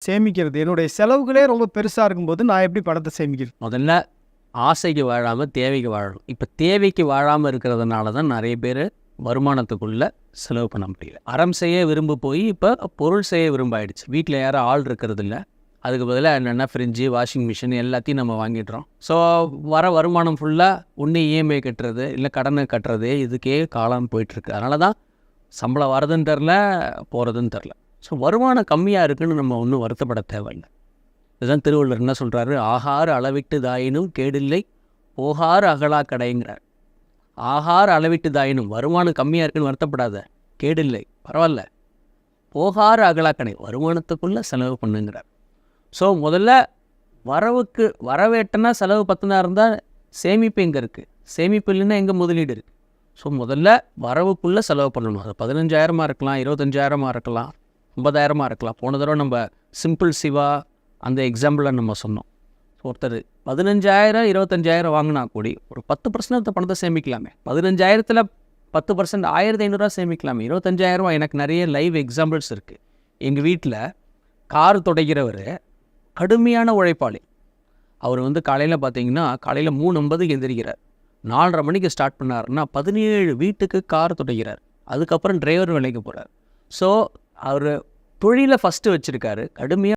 சேமிக்கிறது? என்னுடைய செலவுகளே ரொம்ப பெருசா இருக்கும்போது நான் எப்படி பணத்த சேமிக்கிறது? முதல்ல ஆசைக்கு வாழாமல் தேவைக்கு வாழணும். இப்போ தேவைக்கு வாழாமல் இருக்கிறதுனால தான் நிறைய பேர் வருமானத்துக்குள்ள செலவு பண்ண முடியல. அறம் செய்ய விரும்ப போய் இப்போ பொருள் செய்ய விரும்ப ஆயிடுச்சு. வீட்டில் யாரும் ஆள் இருக்கிறது இல்லை. அதுக்கு பதிலாக என்னென்னா ஃப்ரிட்ஜு, வாஷிங் மிஷின் எல்லாத்தையும் நம்ம வாங்கிடுறோம். ஸோ வர வருமானம் ஃபுல்லாக ஒன்று இஎம்ஐ கட்டுறது, இல்லை கடனை கட்டுறது, இதுக்கே காலம் போயிட்டுருக்கு. அதனால தான் சம்பளம் வரதுன்னு தெரில, போகிறதுன்னு தெரில. ஸோ வருமானம் கம்மியாக இருக்குதுன்னு நம்ம ஒன்றும் வருத்தப்பட தேவையில்லை. இதுதான் திருவள்ளுவர் என்ன சொல்கிறாரு, ஆகாறு அளவிட்டு தாயினும் கேடில்லை, போகாறு அகலா கடைங்கிறார். ஆகாறு அளவிட்டு தாயினும், வருமானம் கம்மியாக இருக்குன்னு வருத்தப்படாத, கேடில்லை, பரவாயில்ல, போகாறு அகலா கடை, வருமானத்துக்குள்ளே செலவு பண்ணுங்கிறார். ஸோ முதல்ல வரவேட்டனா செலவு பத்தினா இருந்தால் சேமிப்பு எங்கே இருக்குது? சேமிப்பு இல்லைன்னா எங்கே முதலீடு இருக்குது? ஸோ முதல்ல வரவுக்குள்ளே செலவு பண்ணணும். அது 15,000 இருக்கலாம், 25,000 இருக்கலாம், 50,000 இருக்கலாம். போன தடவை நம்ம சிம்பிள் சிவா அந்த எக்ஸாம்பிளை நம்ம சொன்னோம். ஒருத்தர் 15,000 25,000 வாங்கினா கூடி ஒரு 10% பணத்தை சேமிக்கலாமே. 15,000ல் 10% 1,500 சேமிக்கலாமே. 25,000 எனக்கு நிறைய லைவ் எக்ஸாம்பிள்ஸ் இருக்குது. எங்கள் வீட்டில் கார் துடைக்கிறவர் கடுமையான உழைப்பாளி. அவர் காலையில் பார்த்தீங்கன்னா காலையில் 3:50 எந்திரிக்கிறார். 4:30 மணிக்கு ஸ்டார்ட் பண்ணாருன்னா 17 வீட்டுக்கு கார் துடைக்கிறார். அதுக்கப்புறம் டிரைவர் வேலைக்கு போகிறார். ஸோ அவர் தொழிலை ஃபஸ்ட்டு வச்சுருக்காரு. கடுமையாக